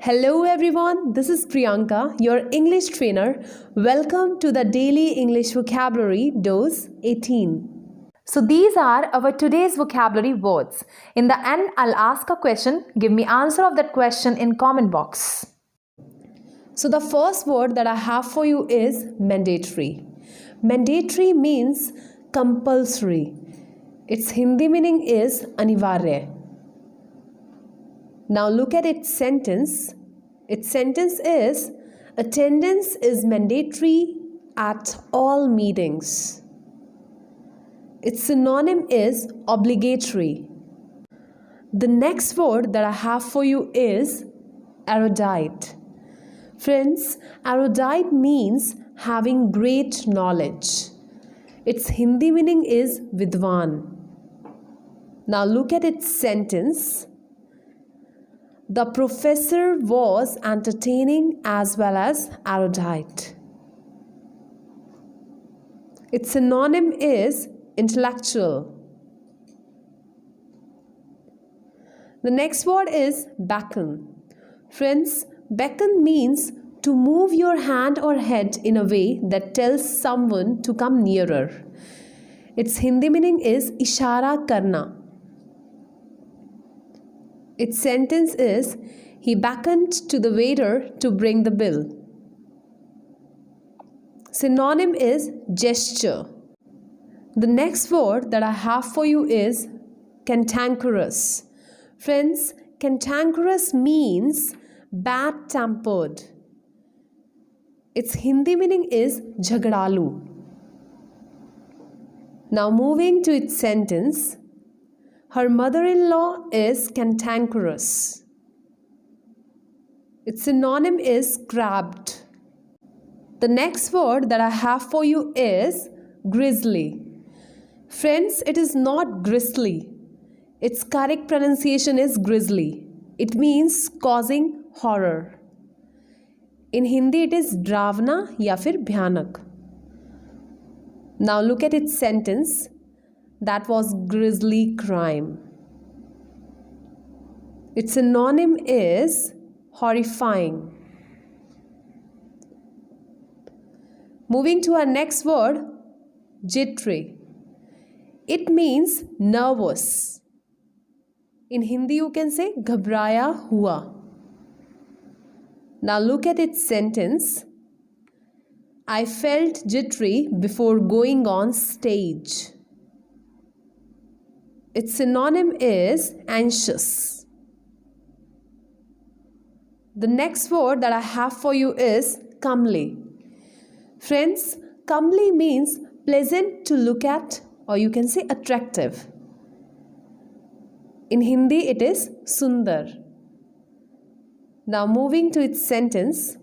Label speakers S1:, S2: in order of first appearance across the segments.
S1: Hello everyone, this is Priyanka, your English trainer. Welcome to the Daily English Vocabulary Dose 18. So these are our today's vocabulary words. In the end, I'll ask a question. Give me answer of that question in comment box. So the first word that I have for you is mandatory. Mandatory means compulsory. Its Hindi meaning is anivarya. Now look at its sentence. Its sentence is, attendance is mandatory at all meetings. Its synonym is obligatory. The next word that I have for you is erudite. Friends, erudite means having great knowledge. Its Hindi meaning is vidwan. Now look at its sentence. The professor was entertaining as well as erudite. Its synonym is intellectual. The next word is beckon. Friends, beckon means to move your hand or head in a way that tells someone to come nearer. Its Hindi meaning is ishara karna. Its sentence is, he beckoned to the waiter to bring the bill. Synonym is gesture. The next word that I have for you is cantankerous. Friends, cantankerous means bad-tempered. Its Hindi meaning is jhagdalu. Now moving to its sentence, her mother-in-law is cantankerous. Its synonym is crabbed. The next word that I have for you is grizzly. Friends, it is not grizzly. Its correct pronunciation is grizzly. It means causing horror. In Hindi, it is dravna ya fir bhyanak. Now look at its sentence. That was grisly crime. Its synonym is horrifying. Moving to our next word, jittery. It means nervous. In Hindi you can say ghabraya hua. Now look at its sentence. I felt jittery before going on stage. Its synonym is anxious. The next word that I have for you is comely. Friends, comely means pleasant to look at, or you can say attractive. In Hindi it is sundar. Now moving to its sentence,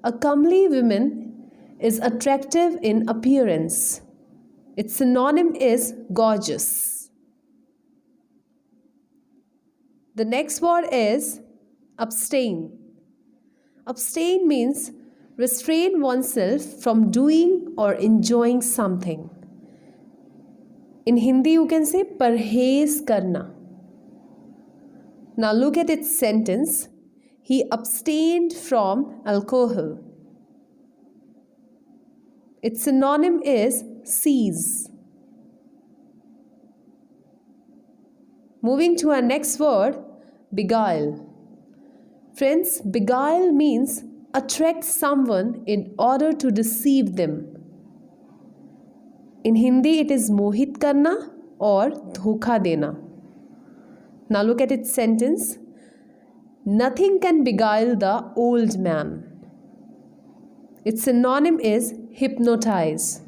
S1: a comely woman is attractive in appearance. Its synonym is gorgeous. The next word is abstain. Abstain means restrain oneself from doing or enjoying something. In Hindi you can say parhez karna. Now look at its sentence. He abstained from alcohol. Its synonym is cease. Moving to our next word, beguile. Friends, beguile means attract someone in order to deceive them. In Hindi it is mohit karna or dhokha dena. Now look at its sentence. Nothing can beguile the old man. Its synonym is hypnotize.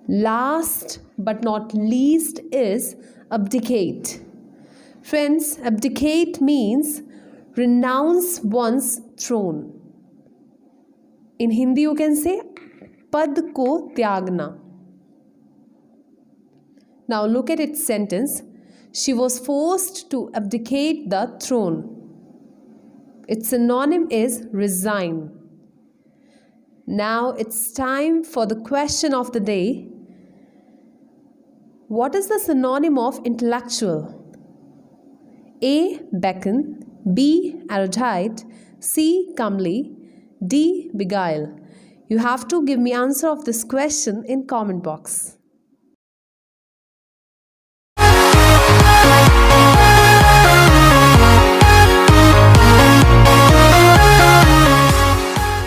S1: Last but not least is abdicate. Friends, abdicate means renounce one's throne. In Hindi you can say pad ko tyagna. Now look at its sentence. She was forced to abdicate the throne. Its synonym is resign. Now it's time for the question of the day. What is the synonym of intellectual? A. Beckon, B. Erudite. C. Comely. D. Beguile. You have to give me answer of this question in comment box.